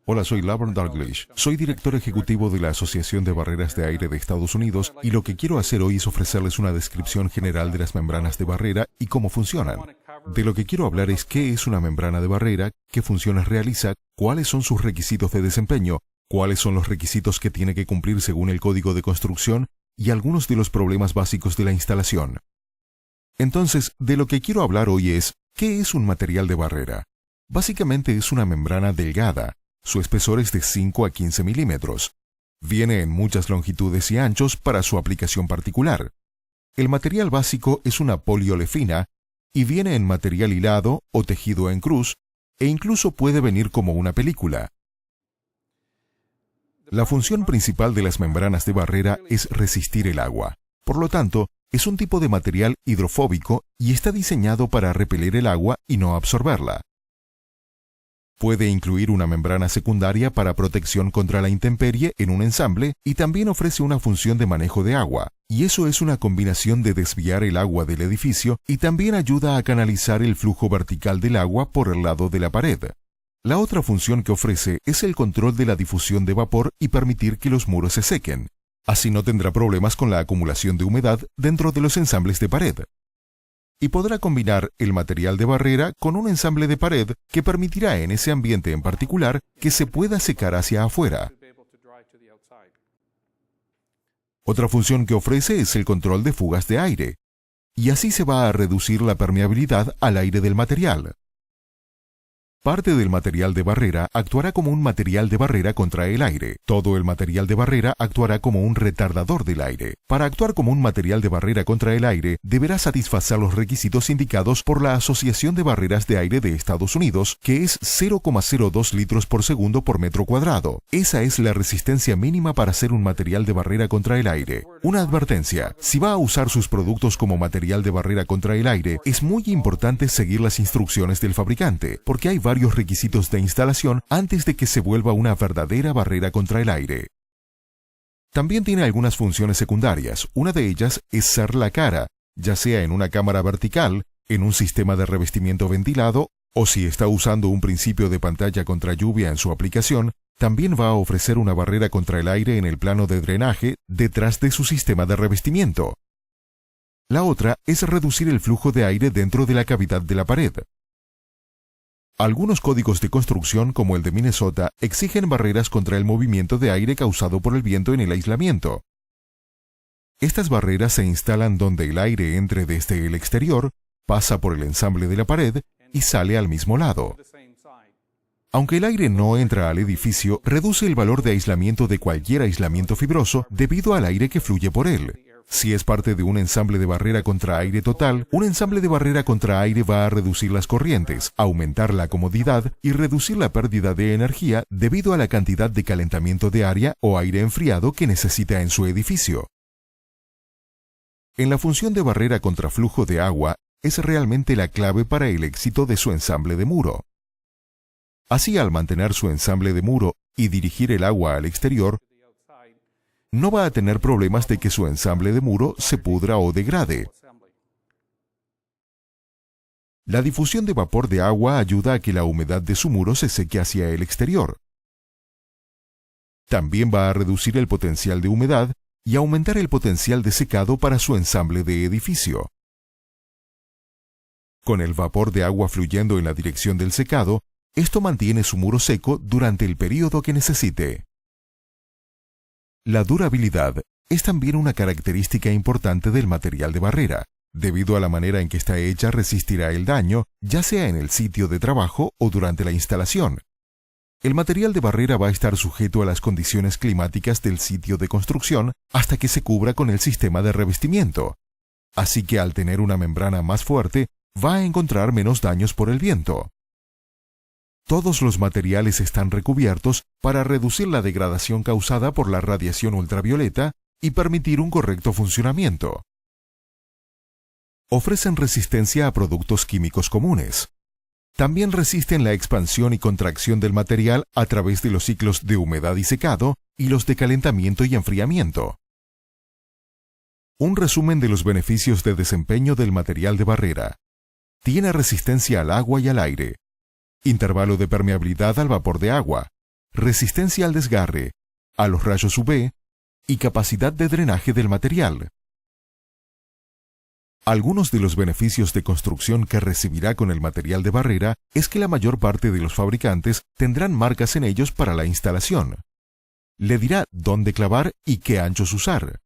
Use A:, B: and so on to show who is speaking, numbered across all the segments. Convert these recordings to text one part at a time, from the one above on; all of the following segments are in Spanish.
A: Hola, soy Laverne Dalglish. Soy director ejecutivo de la Asociación de Barreras de Aire de Estados Unidos y lo que quiero hacer hoy es ofrecerles una descripción general de las membranas de barrera y cómo funcionan. De lo que quiero hablar es qué es una membrana de barrera, qué funciones realiza, cuáles son sus requisitos de desempeño, cuáles son los requisitos que tiene que cumplir según el código de construcción y algunos de los problemas básicos de la instalación. Entonces, de lo que quiero hablar hoy es, ¿qué es un material de barrera? Básicamente es una membrana delgada. Su espesor es de 5 a 15 milímetros. Viene en muchas longitudes y anchos para su aplicación particular. El material básico es una poliolefina y viene en material hilado o tejido en cruz e incluso puede venir como una película. La función principal de las membranas de barrera es resistir el agua. Por lo tanto, es un tipo de material hidrofóbico y está diseñado para repeler el agua y no absorberla. Puede incluir una membrana secundaria para protección contra la intemperie en un ensamble y también ofrece una función de manejo de agua, y eso es una combinación de desviar el agua del edificio y también ayuda a canalizar el flujo vertical del agua por el lado de la pared. La otra función que ofrece es el control de la difusión de vapor y permitir que los muros se sequen. Así no tendrá problemas con la acumulación de humedad dentro de los ensambles de pared. Y podrá combinar el material de barrera con un ensamble de pared que permitirá en ese ambiente en particular que se pueda secar hacia afuera. Otra función que ofrece es el control de fugas de aire, y así se va a reducir la permeabilidad al aire del material. Parte del material de barrera actuará como un material de barrera contra el aire. Todo el material de barrera actuará como un retardador del aire. Para actuar como un material de barrera contra el aire, deberá satisfacer los requisitos indicados por la Asociación de Barreras de Aire de Estados Unidos, que es 0,02 litros por segundo por metro cuadrado. Esa es la resistencia mínima para ser un material de barrera contra el aire. Una advertencia: si va a usar sus productos como material de barrera contra el aire, es muy importante seguir las instrucciones del fabricante, porque hay varios requisitos de instalación antes de que se vuelva una verdadera barrera contra el aire. También tiene algunas funciones secundarias. Una de ellas es ser la cara, ya sea en una cámara vertical, en un sistema de revestimiento ventilado, o si está usando un principio de pantalla contra lluvia en su aplicación, también va a ofrecer una barrera contra el aire en el plano de drenaje detrás de su sistema de revestimiento. La otra es reducir el flujo de aire dentro de la cavidad de la pared. Algunos códigos de construcción, como el de Minnesota, exigen barreras contra el movimiento de aire causado por el viento en el aislamiento. Estas barreras se instalan donde el aire entre desde el exterior, pasa por el ensamble de la pared y sale al mismo lado. Aunque el aire no entra al edificio, reduce el valor de aislamiento de cualquier aislamiento fibroso debido al aire que fluye por él. Si es parte de un ensamble de barrera contra aire total, un ensamble de barrera contra aire va a reducir las corrientes, aumentar la comodidad y reducir la pérdida de energía debido a la cantidad de calentamiento de área o aire enfriado que necesita en su edificio. En la función de barrera contra flujo de agua es realmente la clave para el éxito de su ensamble de muro. Así, al mantener su ensamble de muro y dirigir el agua al exterior, no va a tener problemas de que su ensamble de muro se pudra o degrade. La difusión de vapor de agua ayuda a que la humedad de su muro se seque hacia el exterior. También va a reducir el potencial de humedad y aumentar el potencial de secado para su ensamble de edificio. Con el vapor de agua fluyendo en la dirección del secado, esto mantiene su muro seco durante el período que necesite. La durabilidad es también una característica importante del material de barrera. Debido a la manera en que está hecha, resistirá el daño, ya sea en el sitio de trabajo o durante la instalación. El material de barrera va a estar sujeto a las condiciones climáticas del sitio de construcción hasta que se cubra con el sistema de revestimiento. Así que al tener una membrana más fuerte, va a encontrar menos daños por el viento. Todos los materiales están recubiertos para reducir la degradación causada por la radiación ultravioleta y permitir un correcto funcionamiento. Ofrecen resistencia a productos químicos comunes. También resisten la expansión y contracción del material a través de los ciclos de humedad y secado y los de calentamiento y enfriamiento. Un resumen de los beneficios de desempeño del material de barrera. Tiene resistencia al agua y al aire. Intervalo de permeabilidad al vapor de agua. resistencia al desgarre, a los rayos UV y capacidad de drenaje del material. Algunos de los beneficios de construcción que recibirá con el material de barrera es que la mayor parte de los fabricantes tendrán marcas en ellos para la instalación. Le dirá dónde clavar y qué anchos usar.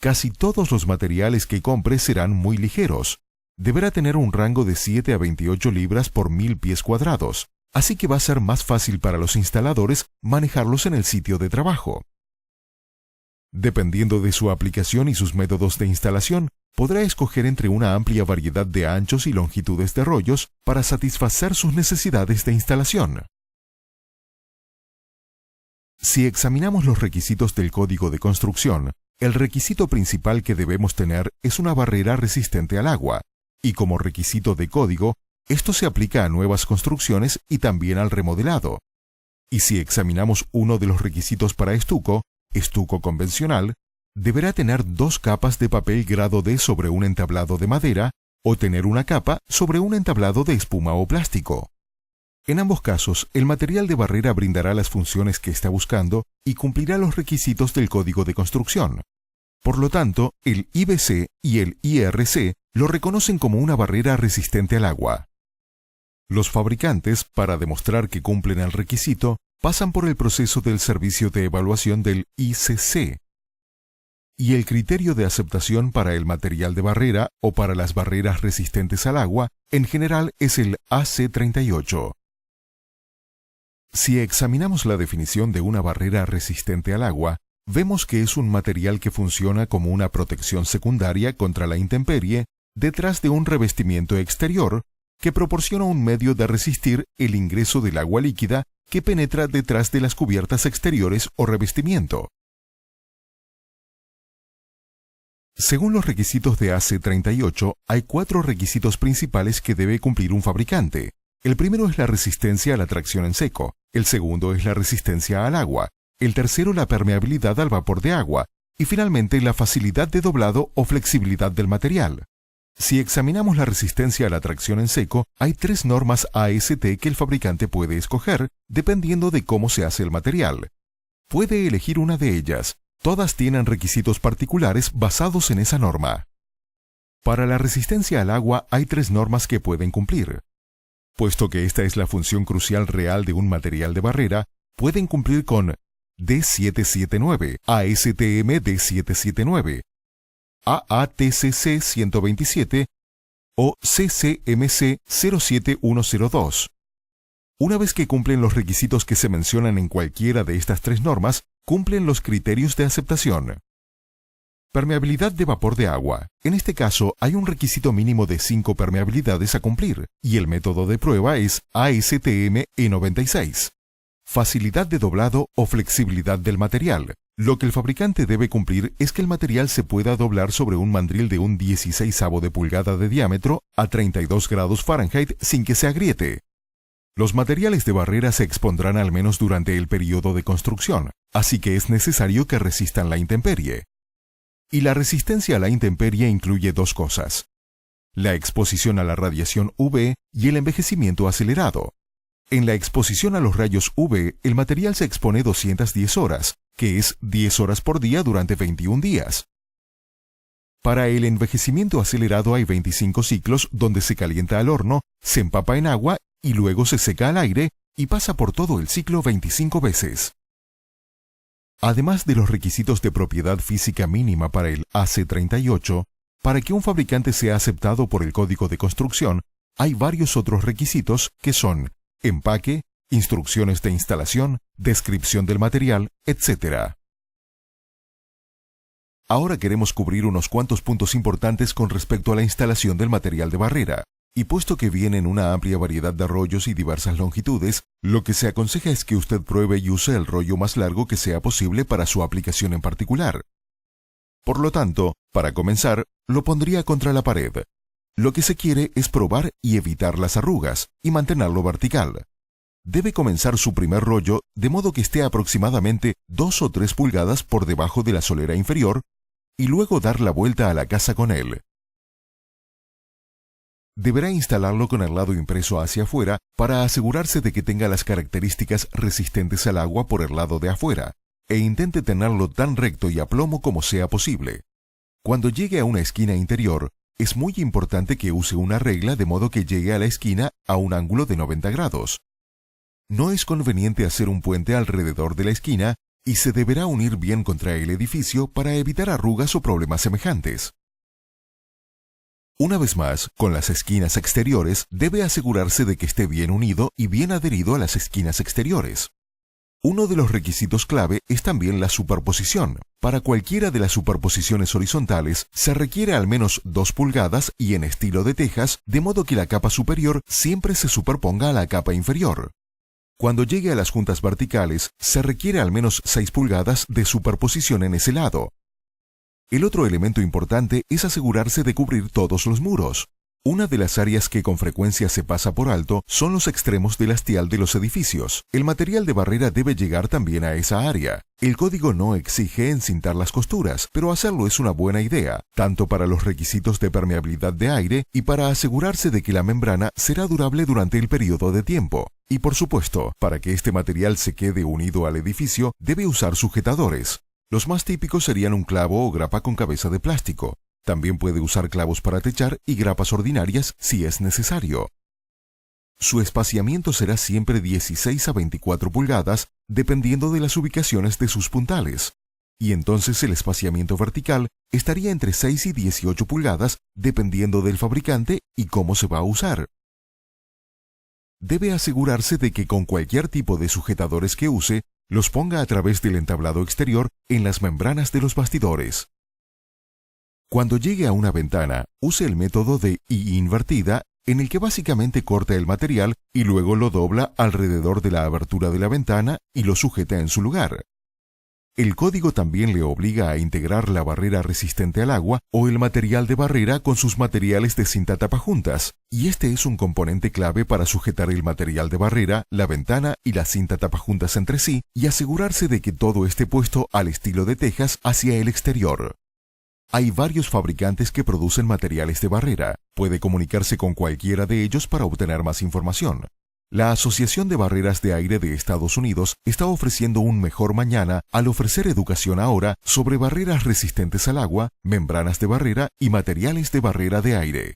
A: Casi todos los materiales que compre serán muy ligeros. Deberá tener un rango de 7 a 28 libras por 1000 pies cuadrados, así que va a ser más fácil para los instaladores manejarlos en el sitio de trabajo. Dependiendo de su aplicación y sus métodos de instalación, podrá escoger entre una amplia variedad de anchos y longitudes de rollos para satisfacer sus necesidades de instalación. Si examinamos los requisitos del código de construcción, el requisito principal que debemos tener es una barrera resistente al agua, y como requisito de código, esto se aplica a nuevas construcciones y también al remodelado. Y si examinamos uno de los requisitos para estuco convencional, deberá tener 2 capas de papel grado D sobre un entablado de madera o tener una capa sobre un entablado de espuma o plástico. En ambos casos, el material de barrera brindará las funciones que está buscando y cumplirá los requisitos del código de construcción. Por lo tanto, el IBC y el IRC lo reconocen como una barrera resistente al agua. Los fabricantes, para demostrar que cumplen el requisito, pasan por el proceso del servicio de evaluación del ICC. Y el criterio de aceptación para el material de barrera o para las barreras resistentes al agua, en general es el AC38. Si examinamos la definición de una barrera resistente al agua, vemos que es un material que funciona como una protección secundaria contra la intemperie detrás de un revestimiento exterior que proporciona un medio de resistir el ingreso del agua líquida que penetra detrás de las cubiertas exteriores o revestimiento. Según los requisitos de AC38, hay 4 requisitos principales que debe cumplir un fabricante. El primero es la resistencia a la tracción en seco, el segundo es la resistencia al agua, el tercero la permeabilidad al vapor de agua y finalmente la facilidad de doblado o flexibilidad del material. Si examinamos la resistencia a la tracción en seco, hay 3 normas AST que el fabricante puede escoger dependiendo de cómo se hace el material. Puede elegir una de ellas. Todas tienen requisitos particulares basados en esa norma. Para la resistencia al agua hay 3 normas que pueden cumplir. Puesto que esta es la función crucial real de un material de barrera, pueden cumplir con D779, ASTM D779, AATCC 127 o CCMC 07102. Una vez que cumplen los requisitos que se mencionan en cualquiera de estas 3 normas, cumplen los criterios de aceptación. Permeabilidad de vapor de agua. En este caso, hay un requisito mínimo de 5 permeabilidades a cumplir, y el método de prueba es ASTM E96. Facilidad de doblado o flexibilidad del material. Lo que el fabricante debe cumplir es que el material se pueda doblar sobre un mandril de un 16avo de pulgada de diámetro a 32 grados Fahrenheit sin que se agriete. Los materiales de barrera se expondrán al menos durante el periodo de construcción, así que es necesario que resistan la intemperie. Y la resistencia a la intemperie incluye 2 cosas: la exposición a la radiación UV y el envejecimiento acelerado. En la exposición a los rayos UV, el material se expone 210 horas, que es 10 horas por día durante 21 días. Para el envejecimiento acelerado hay 25 ciclos donde se calienta al horno, se empapa en agua y luego se seca al aire y pasa por todo el ciclo 25 veces. Además de los requisitos de propiedad física mínima para el AC38, para que un fabricante sea aceptado por el código de construcción, hay varios otros requisitos que son empaque, instrucciones de instalación, descripción del material, etc. Ahora queremos cubrir unos cuantos puntos importantes con respecto a la instalación del material de barrera. Y puesto que vienen una amplia variedad de rollos y diversas longitudes, lo que se aconseja es que usted pruebe y use el rollo más largo que sea posible para su aplicación en particular. Por lo tanto, para comenzar, lo pondría contra la pared. Lo que se quiere es probar y evitar las arrugas, y mantenerlo vertical. Debe comenzar su primer rollo de modo que esté aproximadamente 2 o 3 pulgadas por debajo de la solera inferior, y luego dar la vuelta a la casa con él. Deberá instalarlo con el lado impreso hacia afuera para asegurarse de que tenga las características resistentes al agua por el lado de afuera, e intente tenerlo tan recto y a plomo como sea posible. Cuando llegue a una esquina interior, es muy importante que use una regla de modo que llegue a la esquina a un ángulo de 90 grados. No es conveniente hacer un puente alrededor de la esquina y se deberá unir bien contra el edificio para evitar arrugas o problemas semejantes. Una vez más, con las esquinas exteriores, debe asegurarse de que esté bien unido y bien adherido a las esquinas exteriores. Uno de los requisitos clave es también la superposición. Para cualquiera de las superposiciones horizontales se requiere al menos 2 pulgadas y en estilo de tejas, de modo que la capa superior siempre se superponga a la capa inferior. Cuando llegue a las juntas verticales, se requiere al menos 6 pulgadas de superposición en ese lado. El otro elemento importante es asegurarse de cubrir todos los muros. Una de las áreas que con frecuencia se pasa por alto son los extremos del hastial de los edificios. El material de barrera debe llegar también a esa área. El código no exige encintar las costuras, pero hacerlo es una buena idea, tanto para los requisitos de permeabilidad de aire y para asegurarse de que la membrana será durable durante el periodo de tiempo. Y por supuesto, para que este material se quede unido al edificio, debe usar sujetadores. Los más típicos serían un clavo o grapa con cabeza de plástico. También puede usar clavos para techar y grapas ordinarias si es necesario. Su espaciamiento será siempre 16 a 24 pulgadas, dependiendo de las ubicaciones de sus puntales. Y entonces el espaciamiento vertical estaría entre 6 y 18 pulgadas, dependiendo del fabricante y cómo se va a usar. Debe asegurarse de que con cualquier tipo de sujetadores que use, los ponga a través del entablado exterior en las membranas de los bastidores. Cuando llegue a una ventana, use el método de I invertida, en el que básicamente corta el material y luego lo dobla alrededor de la abertura de la ventana y lo sujeta en su lugar. El código también le obliga a integrar la barrera resistente al agua o el material de barrera con sus materiales de cinta tapajuntas, y este es un componente clave para sujetar el material de barrera, la ventana y la cinta tapajuntas entre sí y asegurarse de que todo esté puesto al estilo de tejas hacia el exterior. Hay varios fabricantes que producen materiales de barrera. Puede comunicarse con cualquiera de ellos para obtener más información. La Asociación de Barreras de Aire de Estados Unidos está ofreciendo un mejor mañana al ofrecer educación ahora sobre barreras resistentes al agua, membranas de barrera y materiales de barrera de aire.